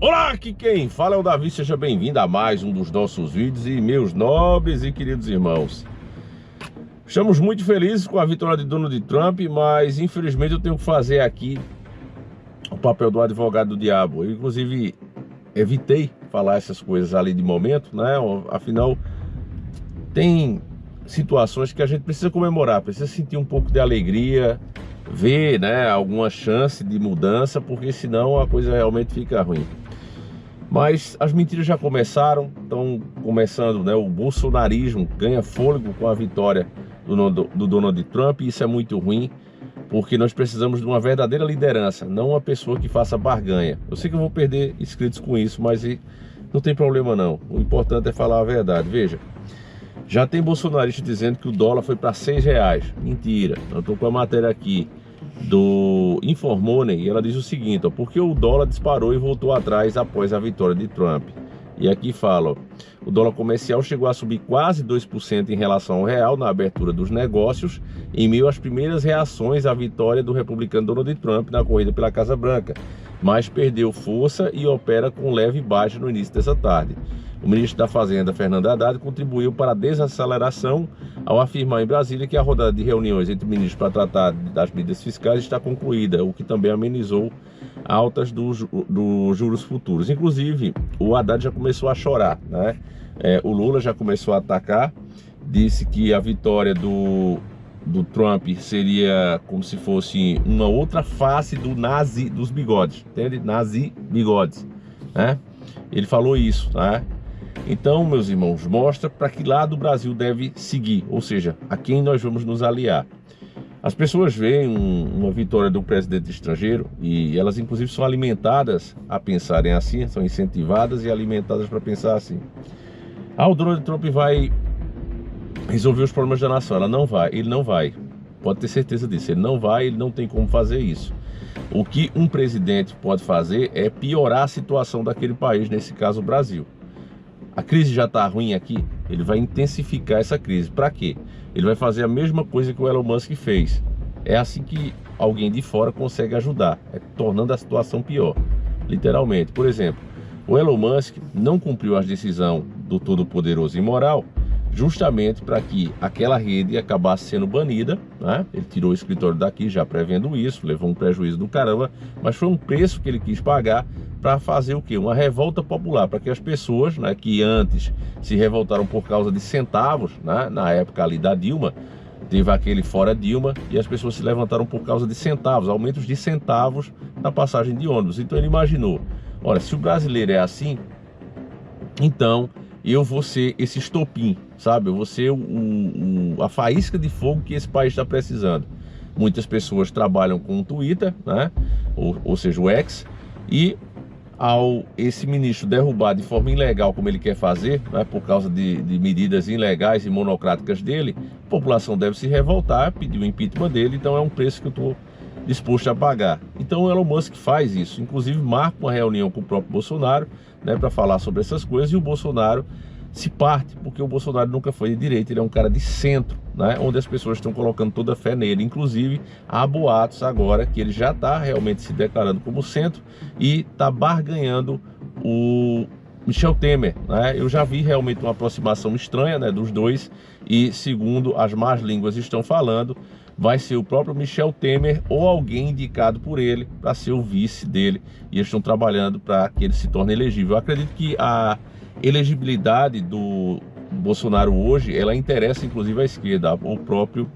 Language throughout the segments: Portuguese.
Olá, aqui quem fala é o Davi, seja bem-vindo a mais um dos nossos vídeos e meus nobres e queridos irmãos. Estamos muito felizes com a vitória de Donald Trump, mas infelizmente eu tenho que fazer aqui o papel do advogado do diabo. Eu inclusive evitei falar essas coisas ali de momento, né? Afinal, tem situações que a gente precisa comemorar, precisa sentir um pouco de alegria, ver, né, alguma chance de mudança, porque senão a coisa realmente fica ruim. Mas as mentiras já começaram, estão começando, né? O bolsonarismo ganha fôlego com a vitória do Donald Trump, e isso é muito ruim, porque nós precisamos de uma verdadeira liderança, não uma pessoa que faça barganha. Eu sei que eu vou perder inscritos com isso, mas não tem problema não. O importante é falar a verdade. Veja, já tem bolsonarista dizendo que o dólar foi para R$6. Mentira, eu estou com a matéria aqui do Informoney, e ela diz o seguinte, ó: porque o dólar disparou e voltou atrás após a vitória de Trump. E aqui fala, ó: o dólar comercial chegou a subir quase 2% em relação ao real na abertura dos negócios, em meio às primeiras reações à vitória do republicano Donald Trump na corrida pela Casa Branca, mas perdeu força e opera com leve baixa no início dessa tarde. O ministro da Fazenda, Fernando Haddad, contribuiu para a desaceleração ao afirmar em Brasília que a rodada de reuniões entre ministros para tratar das medidas fiscais está concluída, o que também amenizou altas dos juros futuros. Inclusive, o Haddad já começou a chorar, né? O Lula já começou a atacar, disse que a vitória do Trump seria como se fosse uma outra face do nazi dos bigodes, entende? Nazi bigodes, né? Ele falou isso, né? Então, meus irmãos, mostra para que lado o Brasil deve seguir, ou seja, a quem nós vamos nos aliar. As pessoas veem uma vitória do presidente estrangeiro e elas inclusive são alimentadas a pensarem assim, são incentivadas e alimentadas para pensar assim. O Donald Trump vai resolver os problemas da nação. Ele não vai, pode ter certeza disso, ele não vai, ele não tem como fazer isso. O que um presidente pode fazer é piorar a situação daquele país, nesse caso o Brasil. A crise já está ruim aqui, ele vai intensificar essa crise. Para quê? Ele vai fazer a mesma coisa que o Elon Musk fez. É assim que alguém de fora consegue ajudar, tornando a situação pior, literalmente. Por exemplo, o Elon Musk não cumpriu a decisão do Todo-Poderoso e Imoral, justamente para que aquela rede acabasse sendo banida, né? Ele tirou o escritório daqui já prevendo isso, levou um prejuízo do caramba, mas foi um preço que ele quis pagar para fazer o quê? Uma revolta popular, para que as pessoas, né, que antes se revoltaram por causa de centavos, né, na época ali da Dilma, teve aquele fora Dilma, e as pessoas se levantaram por causa de centavos, aumentos de centavos na passagem de ônibus. Então ele imaginou, olha, se o brasileiro é assim, então eu vou ser esse estopim, sabe? Eu vou ser a faísca de fogo que esse país está precisando. Muitas pessoas trabalham com o Twitter, né? Ou seja, o X, e ao esse ministro derrubar de forma ilegal, como ele quer fazer, né, por causa de medidas ilegais e monocráticas dele, a população deve se revoltar, pedir o impeachment dele. Então é um preço que eu estou disposto a pagar. Então o Elon Musk faz isso, inclusive marca uma reunião com o próprio Bolsonaro, né, para falar sobre essas coisas, e o Bolsonaro se parte, porque o Bolsonaro nunca foi de direita, ele é um cara de centro, né, onde as pessoas estão colocando toda a fé nele. Inclusive há boatos agora que ele já está realmente se declarando como centro e está barganhando o Michel Temer, né? Eu já vi realmente uma aproximação estranha, né, dos dois, e segundo as más línguas estão falando, vai ser o próprio Michel Temer ou alguém indicado por ele para ser o vice dele, e eles estão trabalhando para que ele se torne elegível. Eu acredito que a elegibilidade do Bolsonaro hoje, ela interessa inclusive à esquerda, o próprio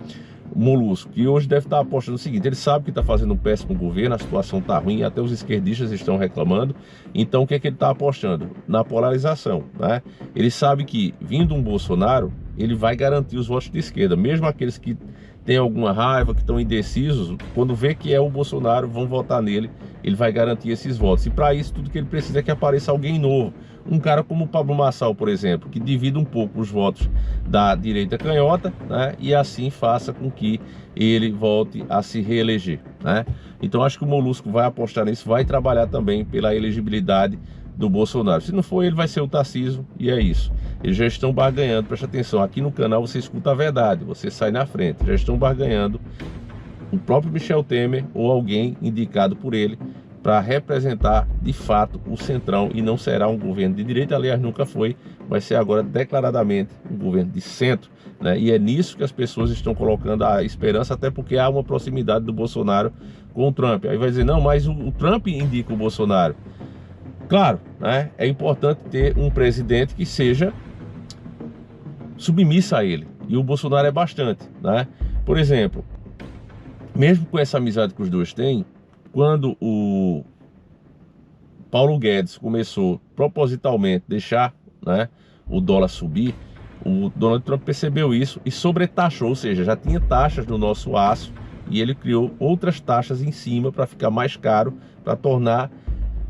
Molusco, que hoje deve estar apostando o seguinte: ele sabe que está fazendo um péssimo governo, a situação está ruim, até os esquerdistas estão reclamando. Então o que é que ele está apostando? Na polarização, né? Ele sabe que, vindo um Bolsonaro, ele vai garantir os votos de esquerda, mesmo aqueles que têm alguma raiva, que estão indecisos, quando vê que é o Bolsonaro, vão votar nele, ele vai garantir esses votos. E para isso, tudo que ele precisa é que apareça alguém novo. Um cara como o Pablo Marçal, por exemplo, que divida um pouco os votos da direita canhota, né, e assim faça com que ele volte a se reeleger, né? Então acho que o Molusco vai apostar nisso, vai trabalhar também pela elegibilidade do Bolsonaro. Se não for ele, vai ser o Tarcísio, e é isso. Eles já estão barganhando, presta atenção, aqui no canal você escuta a verdade, você sai na frente. Já estão barganhando o próprio Michel Temer ou alguém indicado por ele para representar de fato o Centrão, e não será um governo de direita, aliás nunca foi, vai ser agora declaradamente um governo de centro, né? E é nisso que as pessoas estão colocando a esperança, até porque há uma proximidade do Bolsonaro com o Trump. Aí vai dizer, não, mas o Trump indica o Bolsonaro. Claro, né? É importante ter um presidente que seja submisso a ele, e o Bolsonaro é bastante, né? Por exemplo, mesmo com essa amizade que os dois têm, quando o Paulo Guedes começou propositalmente deixar, né, o dólar subir, o Donald Trump percebeu isso e sobretaxou, ou seja, já tinha taxas no nosso aço e ele criou outras taxas em cima para ficar mais caro, para tornar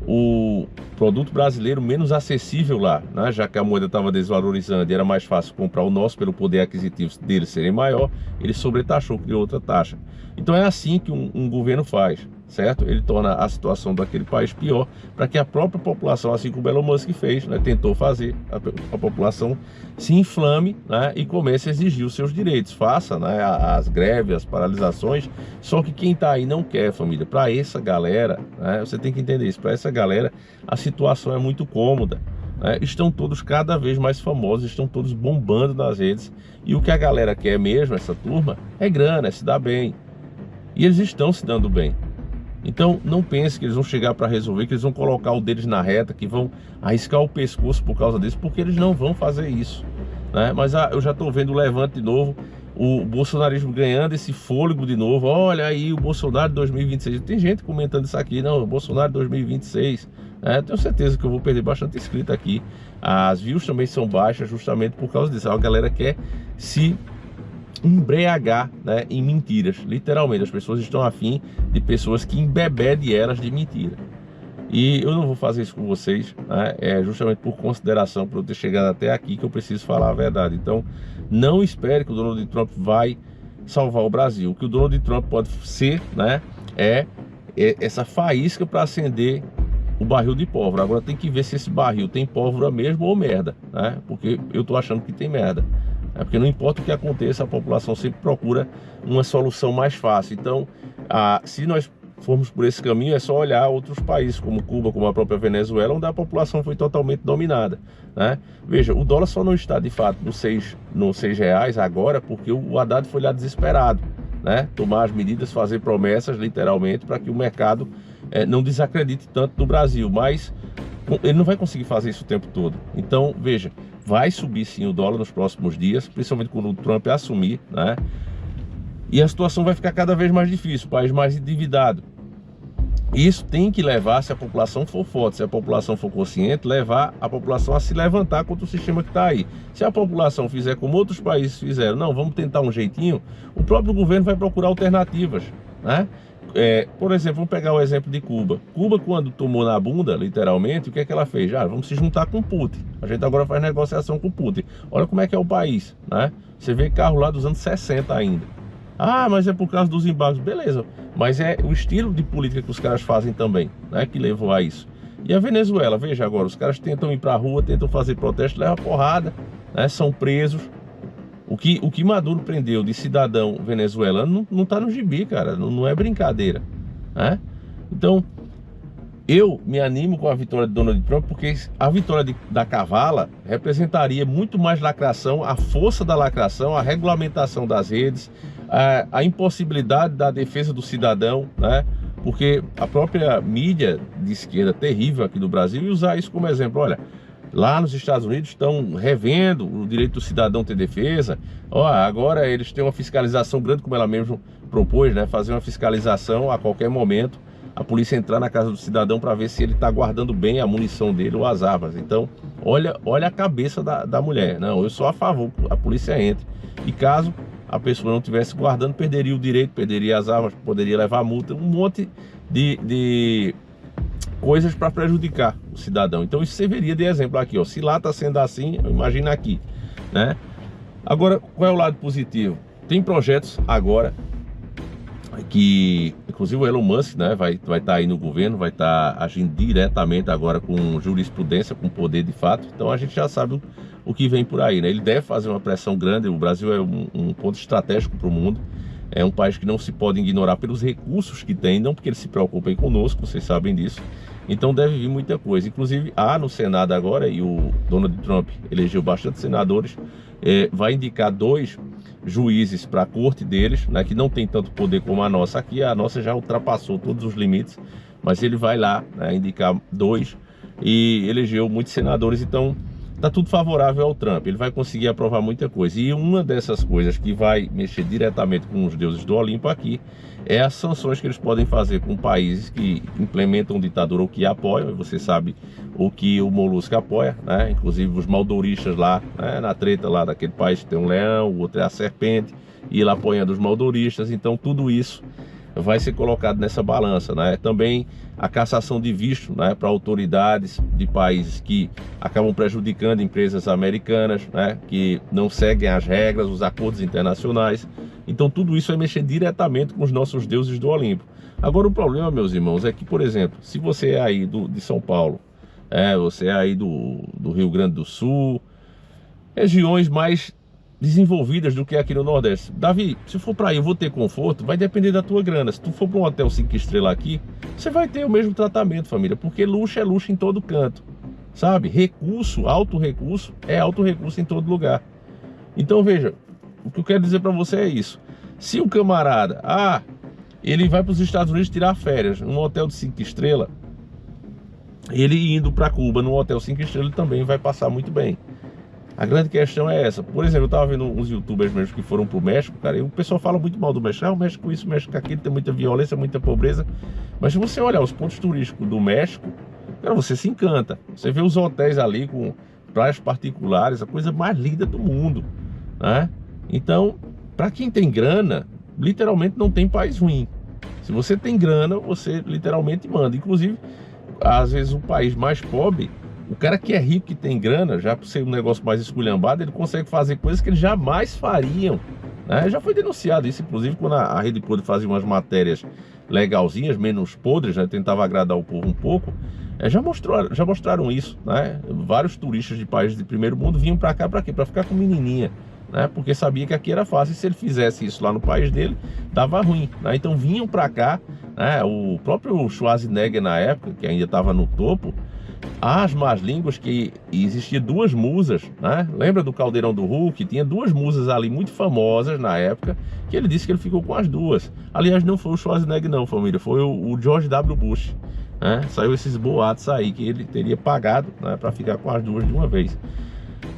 o produto brasileiro menos acessível lá, né? Já que a moeda estava desvalorizando e era mais fácil comprar o nosso pelo poder aquisitivo deles serem maior, ele sobretaxou, criou outra taxa. Então é assim que um governo faz, certo? Ele torna a situação daquele país pior, para que a própria população, assim como o Elon Musk fez, né, tentou fazer, a população se inflame, né, e comece a exigir os seus direitos, faça, né, as greves, as paralisações. Só que quem está aí não quer, família. Para essa galera, né, você tem que entender isso, para essa galera a situação é muito cômoda, né? Estão todos cada vez mais famosos, estão todos bombando nas redes, e o que a galera quer mesmo, essa turma, é grana, é se dar bem, e eles estão se dando bem. Então não pense que eles vão chegar para resolver, que eles vão colocar o deles na reta, que vão arriscar o pescoço por causa disso, porque eles não vão fazer isso, né? Mas eu já estou vendo o levante de novo, o bolsonarismo ganhando esse fôlego de novo. Olha aí o Bolsonaro de 2026. Tem gente comentando isso aqui, não, o Bolsonaro de 2026, né? Tenho certeza que eu vou perder bastante inscrito aqui. As views também são baixas justamente por causa disso. A galera quer se embriagar, né, em mentiras, literalmente. As pessoas estão afim de pessoas que embebedem elas de mentira. E eu não vou fazer isso com vocês, né? É justamente por consideração, por eu ter chegado até aqui, que eu preciso falar a verdade. Então não espere que o Donald Trump vai salvar o Brasil. O que o Donald Trump pode ser, né, é essa faísca para acender o barril de pólvora. Agora tem que ver se esse barril tem pólvora mesmo ou merda, né? Porque eu tô achando que tem merda. É porque não importa o que aconteça, a população sempre procura uma solução mais fácil. Então, se nós formos por esse caminho, é só olhar outros países, como Cuba, como a própria Venezuela, onde a população foi totalmente dominada, né? Veja, o dólar só não está, de fato, nos R$6 agora, porque o Haddad foi lá desesperado, né? Tomar as medidas, fazer promessas, literalmente, para que o mercado não desacredite tanto no Brasil. Mas ele não vai conseguir fazer isso o tempo todo. Então, veja, vai subir sim o dólar nos próximos dias, principalmente quando o Trump assumir, né? E a situação vai ficar cada vez mais difícil, o país mais endividado. Isso tem que levar, se a população for forte, se a população for consciente, levar a população a se levantar contra o sistema que está aí. Se a população fizer como outros países fizeram, não, vamos tentar um jeitinho, o próprio governo vai procurar alternativas, né? Por exemplo, vamos pegar o exemplo de Cuba. Cuba, quando tomou na bunda, literalmente, o que é que ela fez? Vamos se juntar com o Putin. A gente agora faz negociação com o Putin. Olha como é que é o país, né? Você vê carro lá dos anos 60 ainda. Mas é por causa dos embargos. Beleza, mas é o estilo de política que os caras fazem também, né, que levou a isso. E a Venezuela, veja agora, os caras tentam ir pra rua, tentam fazer protesto, levam porrada, né, são presos. O que Maduro prendeu de cidadão venezuelano não tá no gibi, cara, não é brincadeira, né? Então, eu me animo com a vitória de Donald Trump, porque a vitória da Cavala representaria muito mais lacração, a força da lacração, a regulamentação das redes, a impossibilidade da defesa do cidadão, né? Porque a própria mídia de esquerda terrível aqui do Brasil ia usar isso como exemplo. Olha, lá nos Estados Unidos estão revendo o direito do cidadão ter defesa. Agora eles têm uma fiscalização grande, como ela mesmo propôs, né? Fazer uma fiscalização a qualquer momento, a polícia entrar na casa do cidadão para ver se ele está guardando bem a munição dele ou as armas. Então, olha a cabeça da mulher. Não, eu sou a favor que a polícia entre. E caso a pessoa não estivesse guardando, perderia o direito, perderia as armas, poderia levar multa, um monte de coisas para prejudicar o cidadão. Então isso serviria de exemplo aqui, ó. Se lá está sendo assim, imagina aqui, né? Agora, qual é o lado positivo? Tem projetos agora que, inclusive o Elon Musk, né, vai estar aí no governo, vai estar agindo diretamente agora com jurisprudência, com poder de fato. Então a gente já sabe o que vem por aí, né? Ele deve fazer uma pressão grande. O Brasil é um ponto estratégico para o mundo. É um país que não se pode ignorar pelos recursos que tem, não porque eles se preocupem conosco, vocês sabem disso. Então deve vir muita coisa. Inclusive há no Senado agora, e o Donald Trump elegeu bastante senadores, vai indicar 2 juízes para a corte deles, né, que não tem tanto poder como a nossa aqui. A nossa já ultrapassou todos os limites, mas ele vai lá, né, indicar 2 e elegeu muitos senadores. Então tá tudo favorável ao Trump. Ele vai conseguir aprovar muita coisa. E uma dessas coisas que vai mexer diretamente com os deuses do Olimpo aqui é as sanções que eles podem fazer com países que implementam ditadura ou que apoiam. E você sabe o que o Molusco apoia, né? Inclusive os maldoristas lá, né? Na treta lá daquele país que tem um leão, o outro é a serpente, e ele apoiando os maldoristas. Então tudo isso vai ser colocado nessa balança, né? Também a cassação de visto, né, para autoridades de países que acabam prejudicando empresas americanas, né, que não seguem as regras, os acordos internacionais. Então tudo isso vai mexer diretamente com os nossos deuses do Olimpo. Agora o problema, meus irmãos, é que, por exemplo, se você é aí de São Paulo, você é aí do Rio Grande do Sul, regiões mais desenvolvidas do que aqui no Nordeste. Davi, se for para aí eu vou ter conforto, vai depender da tua grana. Se tu for para um hotel 5 estrelas aqui, você vai ter o mesmo tratamento, família, porque luxo é luxo em todo canto, sabe? Recurso, alto recurso é alto recurso em todo lugar. Então veja, o que eu quero dizer para você é isso. Se o camarada, ele vai para os Estados Unidos tirar férias num hotel de 5 estrelas, ele indo para Cuba num hotel 5 estrelas ele também vai passar muito bem. A grande questão é essa. Por exemplo, eu tava vendo uns youtubers mesmo que foram pro México, cara, e o pessoal fala muito mal do México. O México isso, o México aquilo, tem muita violência, muita pobreza. Mas se você olhar os pontos turísticos do México, cara, você se encanta. Você vê os hotéis ali com praias particulares, a coisa mais linda do mundo, né? Então, para quem tem grana, literalmente não tem país ruim. Se você tem grana, você literalmente manda. Inclusive, às vezes o país mais pobre, o cara que é rico, que tem grana, já por ser um negócio mais esculhambado, ele consegue fazer coisas que eles jamais fariam, né? Já foi denunciado isso, inclusive, quando a Rede Podre fazia umas matérias legalzinhas, menos podres, né? Tentava agradar o povo um pouco. Já mostraram isso, né? Vários turistas de países de primeiro mundo vinham para cá para quê? Para ficar com menininha, né? Porque sabia que aqui era fácil, e se ele fizesse isso lá no país dele, dava ruim, né? Então vinham para cá, né? O próprio Schwarzenegger na época, que ainda estava no topo, as más línguas que existia 2 musas, né? Lembra do Caldeirão do Hulk? Tinha 2 musas ali muito famosas na época, que ele disse que ele ficou com as 2. Aliás, não foi o Schwarzenegger não, família, foi o George W. Bush, né? Saiu esses boatos aí que ele teria pagado, né, para ficar com as 2 de uma vez.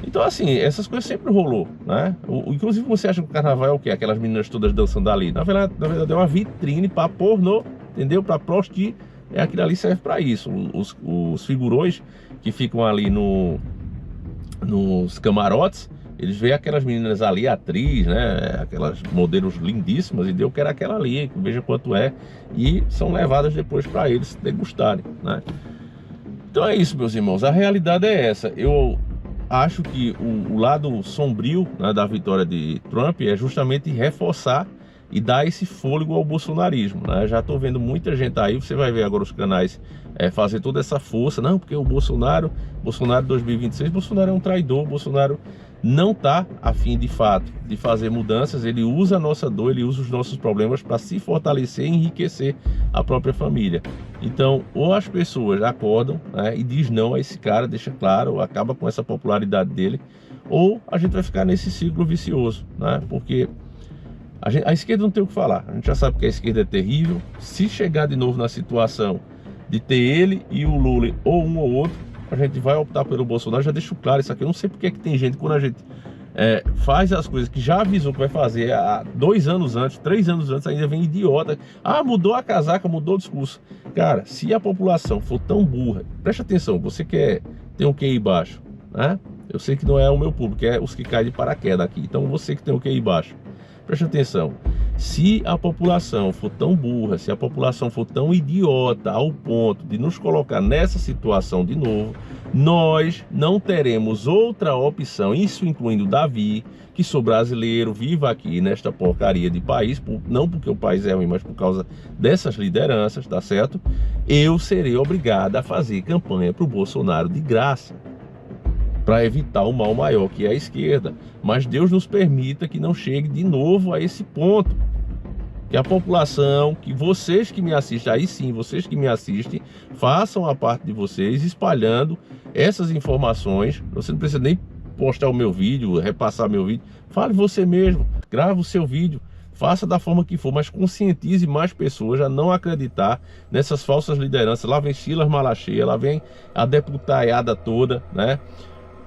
Então assim, essas coisas sempre rolou, né? Inclusive você acha que o carnaval é o quê? Aquelas meninas todas dançando ali. Na verdade é uma vitrine para pornô, entendeu? Para prostituir. Aquilo ali serve para isso. Os figurões que ficam ali nos camarotes, eles veem aquelas meninas ali, atriz, né? Aquelas modelos lindíssimas, e deu que era aquela ali, veja quanto é, e são levadas depois para eles degustarem, né? Então é isso, meus irmãos, a realidade é essa. Eu acho que o lado sombrio, né, da vitória de Trump é justamente reforçar e dar esse fôlego ao bolsonarismo, né? Já estou vendo muita gente aí, você vai ver agora os canais fazer toda essa força, não, porque o Bolsonaro 2026, Bolsonaro é um traidor, Bolsonaro não está a fim de fato de fazer mudanças, ele usa a nossa dor, ele usa os nossos problemas para se fortalecer e enriquecer a própria família. Então, ou as pessoas acordam, né, e diz não a esse cara, deixa claro, acaba com essa popularidade dele, ou a gente vai ficar nesse ciclo vicioso, né? Porque a esquerda não tem o que falar, a gente já sabe que a esquerda é terrível. Se chegar de novo na situação de ter ele e o Lula, ou um ou outro, a gente vai optar pelo Bolsonaro. Já deixo claro isso aqui, eu não sei porque é que tem gente, quando a gente faz as coisas que já avisou que vai fazer há 2 anos antes, 3 anos antes, ainda vem idiota, mudou a casaca, mudou o discurso. Cara, se a população for tão burra, preste atenção, você que tem um QI baixo, né? Eu sei que não é o meu público, é os que caem de paraquedas aqui, então você que tem um QI baixo, preste atenção, se a população for tão burra, se a população for tão idiota ao ponto de nos colocar nessa situação de novo, nós não teremos outra opção, isso incluindo Davi, que sou brasileiro, vivo aqui nesta porcaria de país, não porque o país é ruim, mas por causa dessas lideranças, tá certo? Eu serei obrigado a fazer campanha para o Bolsonaro de graça, para evitar o mal maior, que é a esquerda. Mas Deus nos permita que não chegue de novo a esse ponto, Que a população, que vocês que me assistem, aí sim, vocês que me assistem, façam a parte de vocês, espalhando essas informações. Você não precisa nem postar o meu vídeo, repassar meu vídeo. Fale você mesmo, grave o seu vídeo, faça da forma que for, mas conscientize mais pessoas a não acreditar nessas falsas lideranças. Lá vem Silas Malacheia, lá vem a deputaiada toda, né?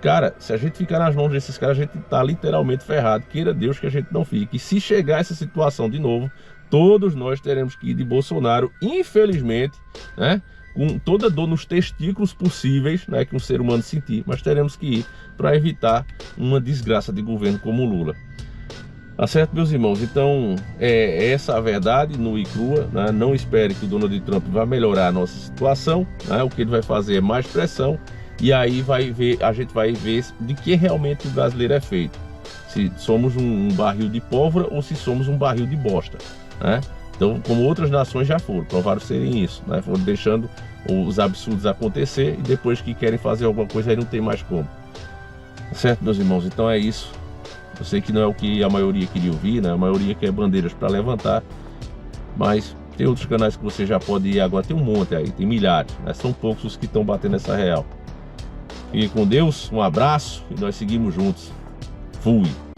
Cara, se a gente ficar nas mãos desses caras, a gente tá literalmente ferrado. Queira Deus que a gente não fique. E se chegar essa situação de novo, todos nós teremos que ir de Bolsonaro, infelizmente, né? Com toda a dor nos testículos possíveis, né? Que um ser humano sentir, mas teremos que ir para evitar uma desgraça de governo como o Lula. Tá certo, meus irmãos? Então, essa a verdade nua e crua, né? Não espere que o Donald Trump vá melhorar a nossa situação, né? O que ele vai fazer é mais pressão. E aí a gente vai ver de que realmente o brasileiro é feito. Se somos um barril de pólvora ou se somos um barril de bosta, né? Então, como outras nações já provaram serem isso, né? Foram deixando os absurdos acontecer e depois que querem fazer alguma coisa aí não tem mais como. Certo, meus irmãos? Então é isso. Eu sei que não é o que a maioria queria ouvir, né? A maioria quer bandeiras para levantar, mas tem outros canais que você já pode ir agora. Tem um monte aí, tem milhares, né? São poucos os que estão batendo essa real. Fique com Deus, um abraço e nós seguimos juntos. Fui!